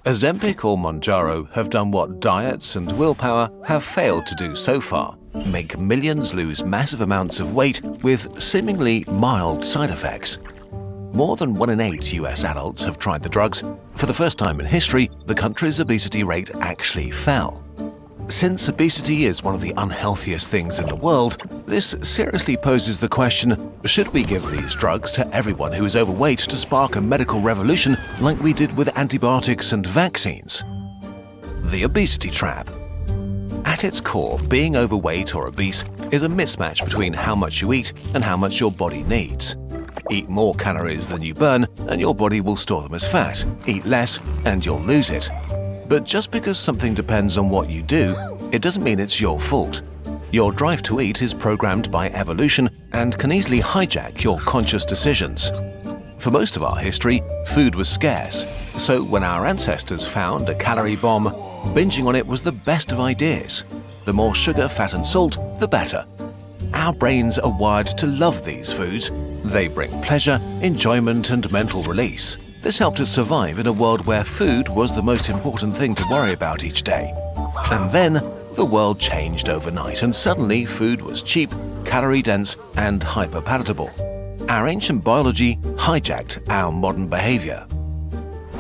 Ozempic or Mounjaro have done what diets and willpower have failed to do so far: make millions lose massive amounts of weight with seemingly mild side effects. More than 1 in 8 US adults have tried the drugs. For the first time in history, the country's obesity rate actually fell. Since obesity is one of the unhealthiest things in the world, this seriously poses the question, should we give these drugs to everyone who is overweight to spark a medical revolution like we did with antibiotics and vaccines? The obesity trap. At its core, being overweight or obese is a mismatch between how much you eat and how much your body needs. Eat more calories than you burn and your body will store them as fat. Eat less and you'll lose it. But just because something depends on what you do, it doesn't mean it's your fault. Your drive to eat is programmed by evolution and can easily hijack your conscious decisions. For most of our history, food was scarce, so when our ancestors found a calorie bomb, binging on it was the best of ideas. The more sugar, fat and salt, the better. Our brains are wired to love these foods. They bring pleasure, enjoyment and mental release. This helped us survive in a world where food was the most important thing to worry about each day. And then, the world changed overnight and suddenly food was cheap, calorie-dense and hyper-palatable. Our ancient biology hijacked our modern behavior.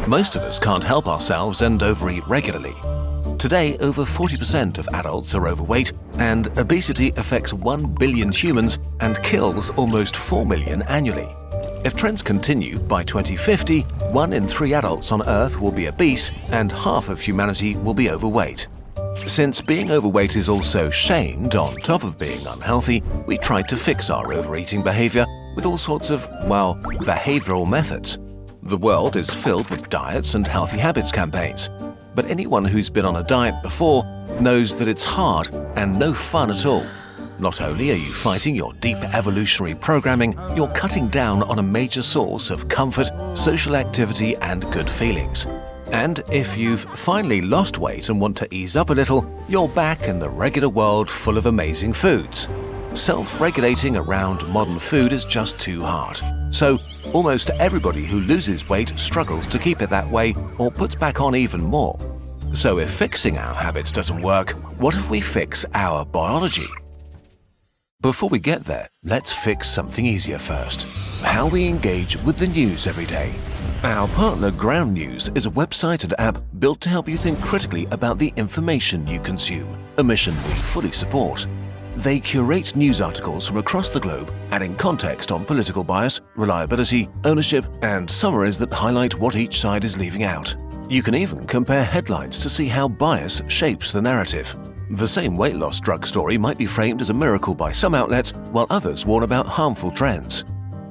Most of us can't help ourselves and overeat regularly. Today, over 40% of adults are overweight, and obesity affects 1 billion humans and kills almost 4 million annually. If trends continue, by 2050, 1 in 3 adults on Earth will be obese and half of humanity will be overweight. Since being overweight is also shamed on top of being unhealthy, we tried to fix our overeating behavior with all sorts of, well, behavioral methods. The world is filled with diets and healthy habits campaigns. But anyone who's been on a diet before knows that it's hard and no fun at all. Not only are you fighting your deep evolutionary programming, you're cutting down on a major source of comfort, social activity and good feelings. And if you've finally lost weight and want to ease up a little, you're back in the regular world full of amazing foods. Self-regulating around modern food is just too hard. So, almost everybody who loses weight struggles to keep it that way or puts back on even more. So if fixing our habits doesn't work, what if we fix our biology? Before we get there, let's fix something easier first: how we engage with the news every day. Our partner Ground News is a website and app built to help you think critically about the information you consume, a mission we fully support. They curate news articles from across the globe, adding context on political bias, reliability, ownership, and summaries that highlight what each side is leaving out. You can even compare headlines to see how bias shapes the narrative. The same weight loss drug story might be framed as a miracle by some outlets, while others warn about harmful trends.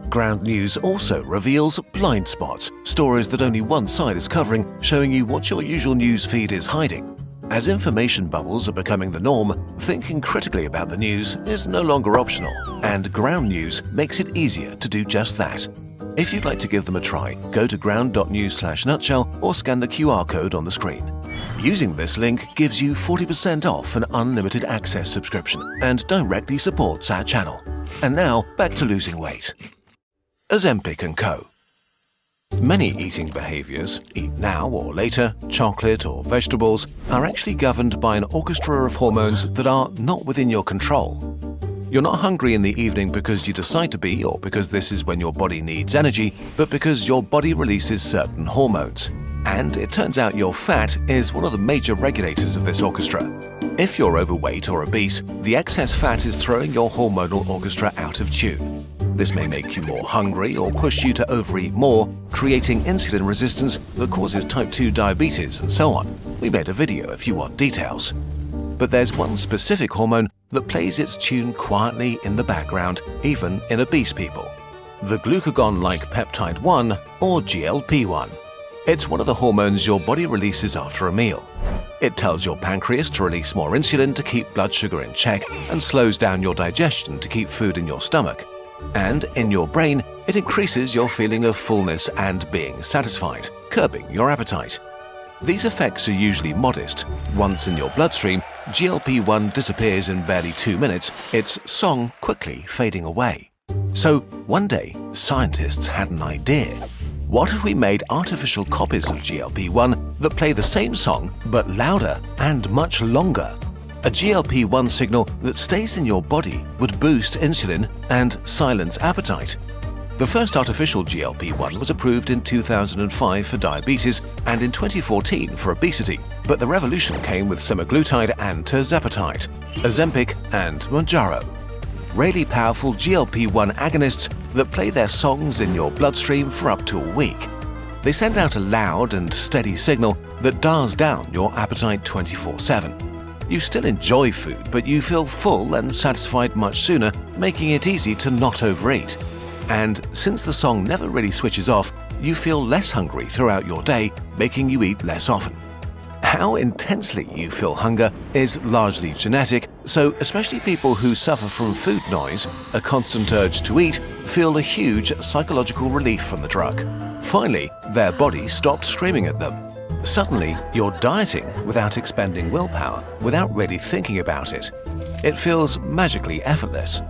Ground News also reveals blind spots, stories that only one side is covering, showing you what your usual news feed is hiding. As information bubbles are becoming the norm, thinking critically about the news is no longer optional, and Ground News makes it easier to do just that. If you'd like to give them a try, go to ground.news/nutshell or scan the QR code on the screen. Using this link gives you 40% off an unlimited access subscription and directly supports our channel. And now, back to losing weight. Ozempic & Co. Many eating behaviors, eat now or later, chocolate or vegetables, are actually governed by an orchestra of hormones that are not within your control. You're not hungry in the evening because you decide to be or because this is when your body needs energy, but because your body releases certain hormones. And it turns out your fat is one of the major regulators of this orchestra. If you're overweight or obese, the excess fat is throwing your hormonal orchestra out of tune. This may make you more hungry or push you to overeat more, creating insulin resistance that causes type 2 diabetes and so on. We made a video if you want details. But there's one specific hormone that plays its tune quietly in the background, even in obese people: the glucagon-like peptide 1, or GLP-1. It's one of the hormones your body releases after a meal. It tells your pancreas to release more insulin to keep blood sugar in check and slows down your digestion to keep food in your stomach. And in your brain, it increases your feeling of fullness and being satisfied, curbing your appetite. These effects are usually modest. Once in your bloodstream, GLP-1 disappears in barely 2 minutes, its song quickly fading away. So one day, scientists had an idea. What if we made artificial copies of GLP-1 that play the same song but louder and much longer? A GLP-1 signal that stays in your body would boost insulin and silence appetite. The first artificial GLP-1 was approved in 2005 for diabetes and in 2014 for obesity, but the revolution came with semaglutide and tirzepatide, Ozempic and Mounjaro. Really powerful GLP-1 agonists that play their songs in your bloodstream for up to a week. They send out a loud and steady signal that dials down your appetite 24/7. You still enjoy food, but you feel full and satisfied much sooner, making it easy to not overeat. And since the song never really switches off, you feel less hungry throughout your day, making you eat less often. How intensely you feel hunger is largely genetic, so especially people who suffer from food noise, a constant urge to eat, feel a huge psychological relief from the drug. Finally, their body stops screaming at them. Suddenly, you're dieting without expending willpower, without really thinking about it. It feels magically effortless.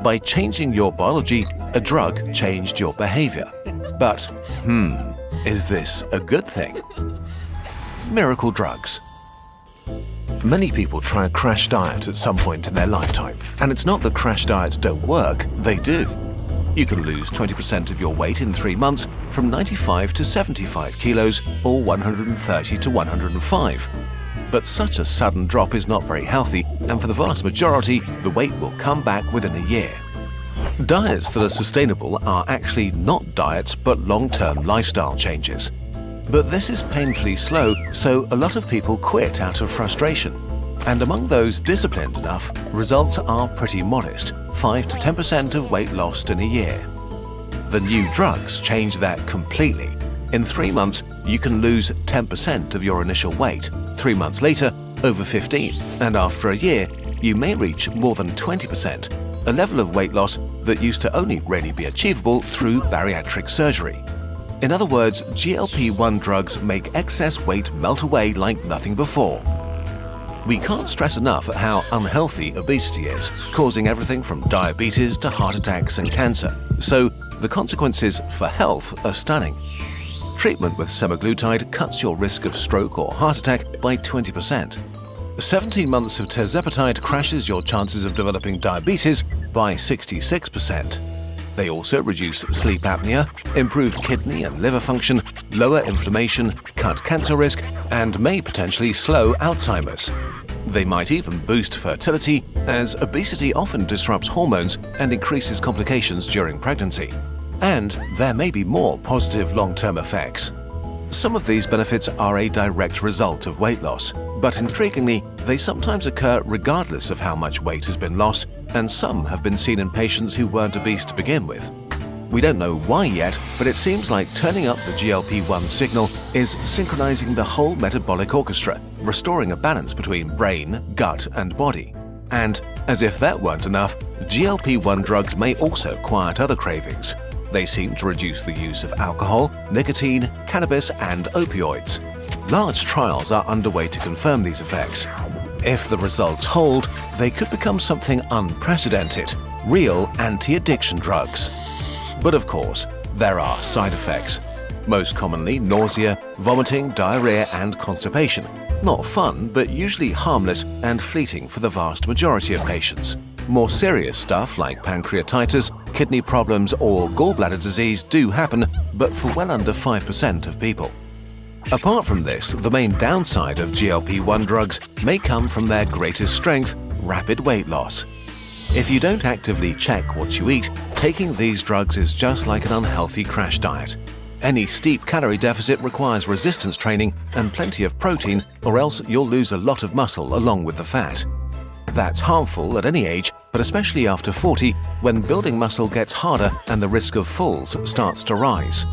By changing your biology, a drug changed your behavior. But, is this a good thing? Miracle drugs. Many people try a crash diet at some point in their lifetime, and it's not that crash diets don't work, they do. You can lose 20% of your weight in 3 months, from 95 to 75 kilos or 130 to 105. But such a sudden drop is not very healthy, and for the vast majority, the weight will come back within a year. Diets that are sustainable are actually not diets but long-term lifestyle changes. But this is painfully slow, so a lot of people quit out of frustration. And among those disciplined enough, results are pretty modest, 5 to 10% of weight lost in a year. The new drugs change that completely. In 3 months, you can lose 10% of your initial weight, 3 months later, over 15%, and after a year, you may reach more than 20%, a level of weight loss that used to only really be achievable through bariatric surgery. In other words, GLP-1 drugs make excess weight melt away like nothing before. We can't stress enough at how unhealthy obesity is, causing everything from diabetes to heart attacks and cancer. So, the consequences for health are stunning. Treatment with semaglutide cuts your risk of stroke or heart attack by 20%. 17 months of tirzepatide crashes your chances of developing diabetes by 66%. They also reduce sleep apnea, improve kidney and liver function, lower inflammation, cut cancer risk, and may potentially slow Alzheimer's. They might even boost fertility, as obesity often disrupts hormones and increases complications during pregnancy. And there may be more positive long-term effects. Some of these benefits are a direct result of weight loss, but intriguingly, they sometimes occur regardless of how much weight has been lost, and some have been seen in patients who weren't obese to begin with. We don't know why yet, but it seems like turning up the GLP-1 signal is synchronizing the whole metabolic orchestra, restoring a balance between brain, gut, and body. And, as if that weren't enough, GLP-1 drugs may also quiet other cravings. They seem to reduce the use of alcohol, nicotine, cannabis, and opioids. Large trials are underway to confirm these effects. If the results hold, they could become something unprecedented, real anti-addiction drugs. But of course, there are side effects. Most commonly nausea, vomiting, diarrhea, and constipation. Not fun, but usually harmless and fleeting for the vast majority of patients. More serious stuff like pancreatitis, kidney problems, or gallbladder disease do happen, but for well under 5% of people. Apart from this, the main downside of GLP-1 drugs may come from their greatest strength, rapid weight loss. If you don't actively check what you eat, taking these drugs is just like an unhealthy crash diet. Any steep calorie deficit requires resistance training and plenty of protein, or else you'll lose a lot of muscle along with the fat. That's harmful at any age, but especially after 40, when building muscle gets harder and the risk of falls starts to rise.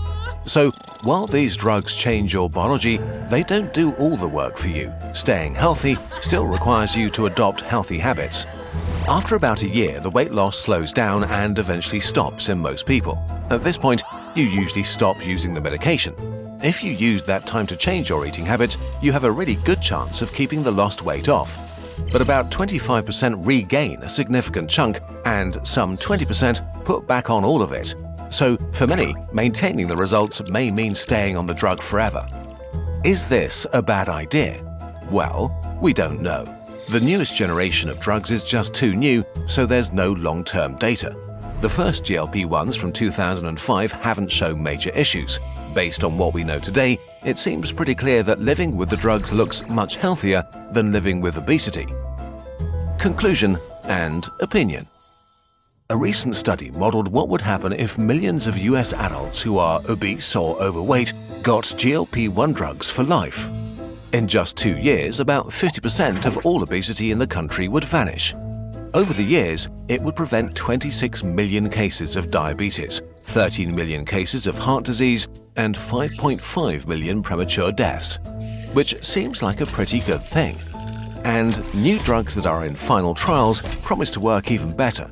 So, while these drugs change your biology, they don't do all the work for you. Staying healthy still requires you to adopt healthy habits. After about a year, the weight loss slows down and eventually stops in most people. At this point, you usually stop using the medication. If you use that time to change your eating habits, you have a really good chance of keeping the lost weight off. But about 25% regain a significant chunk, and some 20% put back on all of it. So, for many, maintaining the results may mean staying on the drug forever. Is this a bad idea? Well, we don't know. The newest generation of drugs is just too new, so there's no long-term data. The first GLP-1s from 2005 haven't shown major issues. Based on what we know today, it seems pretty clear that living with the drugs looks much healthier than living with obesity. Conclusion and opinion. A recent study modeled what would happen if millions of US adults who are obese or overweight got GLP-1 drugs for life. In just 2 years, about 50% of all obesity in the country would vanish. Over the years, it would prevent 26 million cases of diabetes, 13 million cases of heart disease, and 5.5 million premature deaths, which seems like a pretty good thing. And new drugs that are in final trials promise to work even better.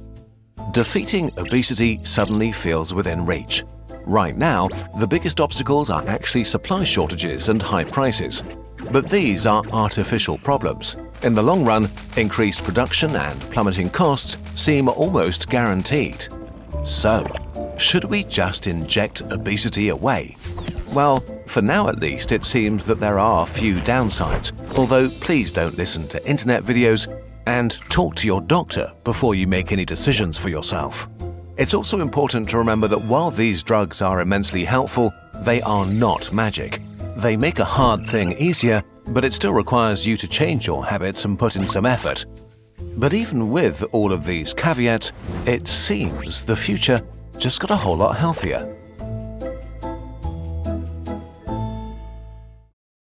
Defeating obesity suddenly feels within reach. Right now, the biggest obstacles are actually supply shortages and high prices. But these are artificial problems. In the long run, increased production and plummeting costs seem almost guaranteed. So, should we just inject obesity away? Well, for now at least, it seems that there are few downsides, although please don't listen to internet videos and talk to your doctor before you make any decisions for yourself. It's also important to remember that while these drugs are immensely helpful, they are not magic. They make a hard thing easier, but it still requires you to change your habits and put in some effort. But even with all of these caveats, it seems the future just got a whole lot healthier.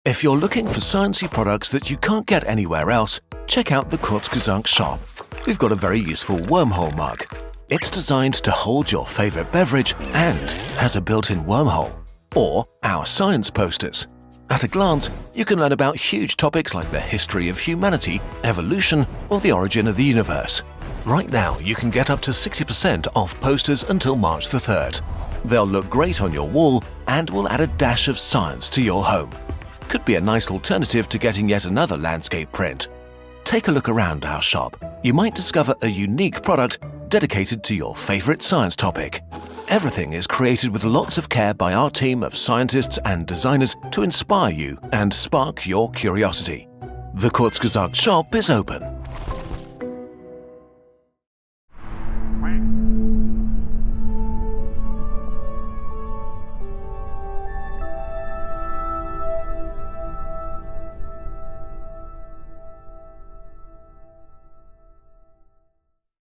If you're looking for sciencey products that you can't get anywhere else, check out the Kurzgesagt shop. We've got a very useful wormhole mug. It's designed to hold your favorite beverage and has a built-in wormhole. Or our science posters. At a glance, you can learn about huge topics like the history of humanity, evolution, or the origin of the universe. Right now, you can get up to 60% off posters until March the 3rd. They'll look great on your wall and will add a dash of science to your home. Could be a nice alternative to getting yet another landscape print. Take a look around our shop. You might discover a unique product dedicated to your favorite science topic. Everything is created with lots of care by our team of scientists and designers to inspire you and spark your curiosity. The Kurzgesagt shop is open.